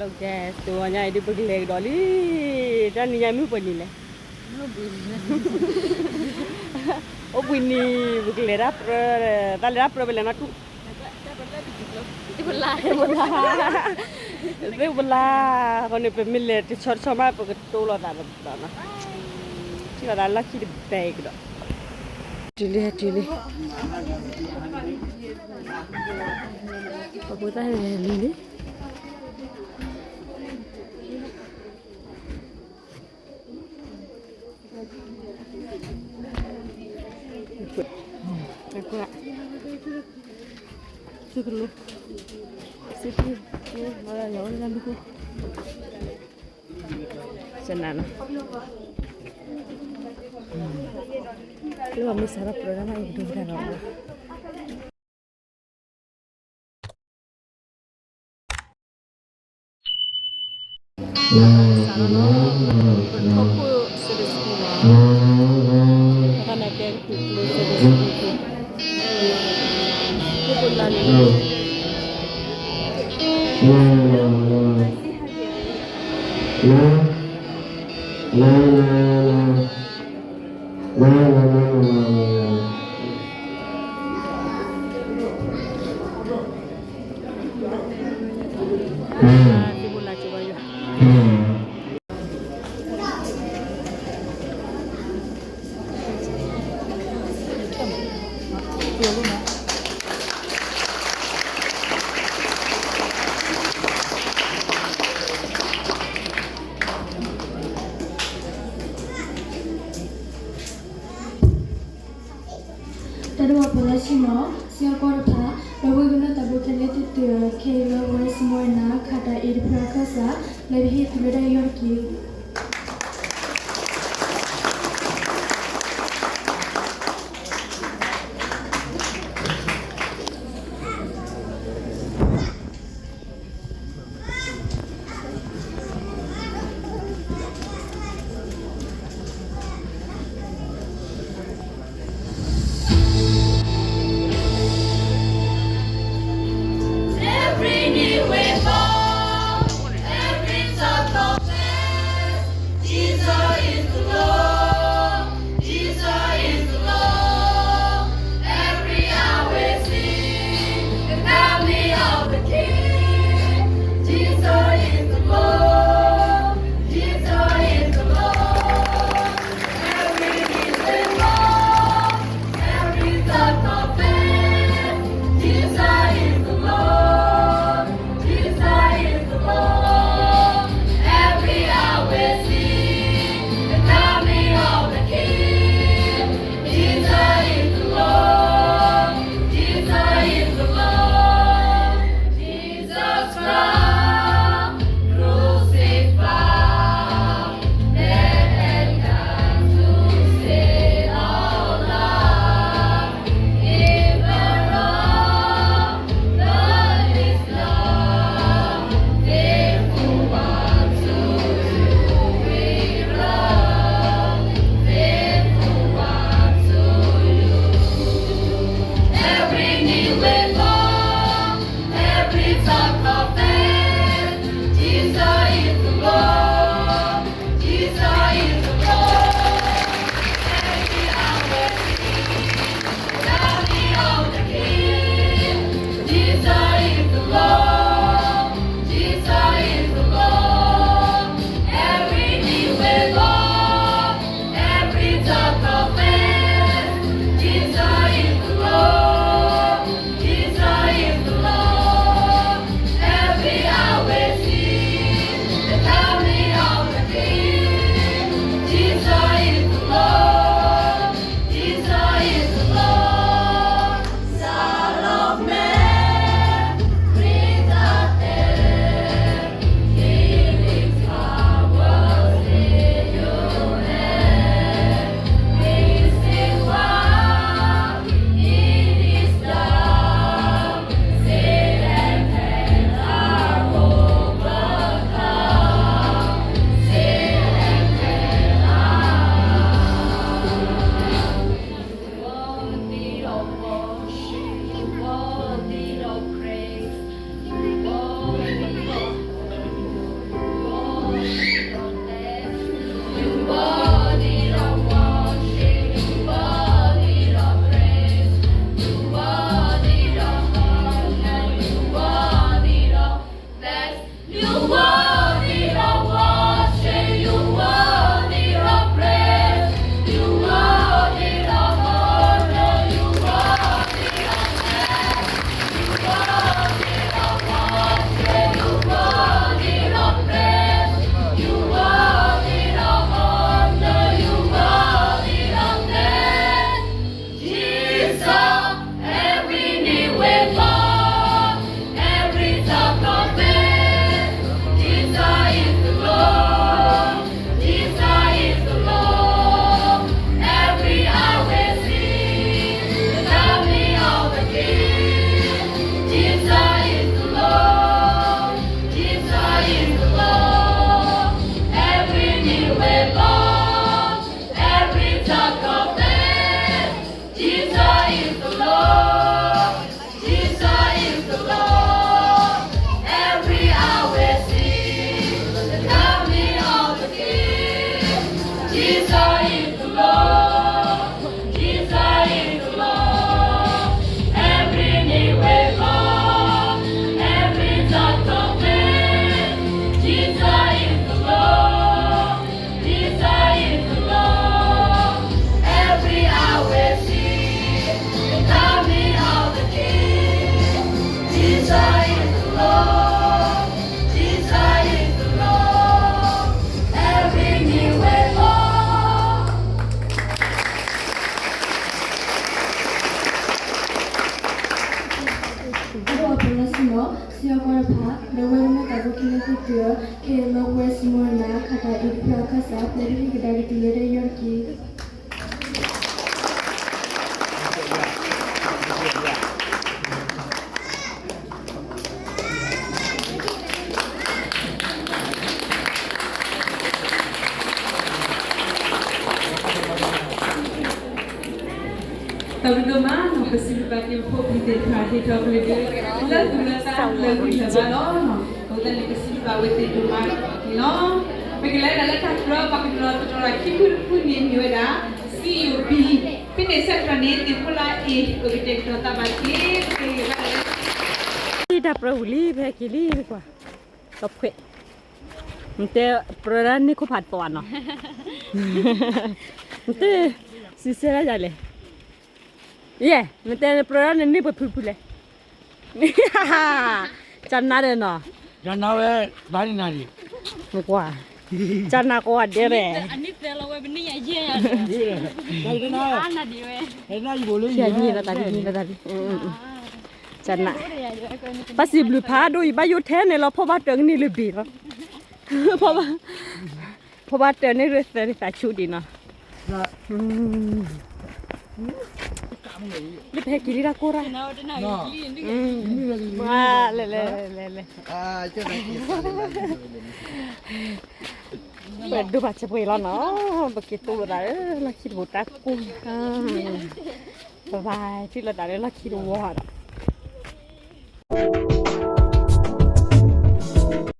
Hello guys, tu hanya itu pergi lagi doli. Dan ni yang pergi le. Oh bunyi pergi le rapper, tak le rapper bela nak tu. Itu bela, kalau ni pemilih di church-church pergi tolong dah na. Cuma dah lagi di bag dah. Tuli. Apa dah ni? Aku nak. Cukup dulu. Sini, mana jauh ni aku. Senang. Lu kami sarap program ini dulu dah lah. Aku sedih semua. Karena dia kumpul sedih. Kumpulan ini. Dibulat coba ya. Terima kasih siapa kata lagu guna tabu kelihatan tu kira semua nak kata ini prakasa lebih tidak yorki. Every knee will bow, every tongue confess. Sia kora pha lewe na ta ko kine ku tyo ke lo west mo na khata I pra kha sa pleri gidari tile yor ki Tapi domani non possiamo fare un po' di dettagli dopo le la durata la vita no cosa ne possiamo fare queste domani no perché lei la letta prova che non la chi pur ne mi veda CUB quindi sempre ne di quella e o che te sta battiที่ดับเราลีแพกิลีดีกว่าตบเขะมันเตะประเด็นนี่เขาผัดปอนเนาะมันเตะสิเสียอะไรเลยมันเตะประเด็นนี่ไปพูดเลยนี่ฮ่าจันนาเดนเนาะ จันนาเว้บ้านนาดี ไม่กว่าจันนาก็เดี๋ยวเลย อันนี้เตลเว้เป็นนี่เยี่ย ได้กันนะ อันน่ะดีเว้ เห็นหน้าอยู่เลย เสียนี่ละตาดีละตาดีจันนาภาษีบลูพาดูอีบ้ายุเทนเนี่ยเราพบว่าเติงนี่เลยบีเนาะเพราะว่าเติงนี่เรื่องแต่ชุดดีเนาะลิเพกิริรากูระ นาดนาลีนี่ มาเลยเจ้าหน้าที่ เปิดดูบัตรเฉพาะแล้วเนาะบักกิตูระเราคิดหัวตากุ้งบายที่เราได้เราคิดว่า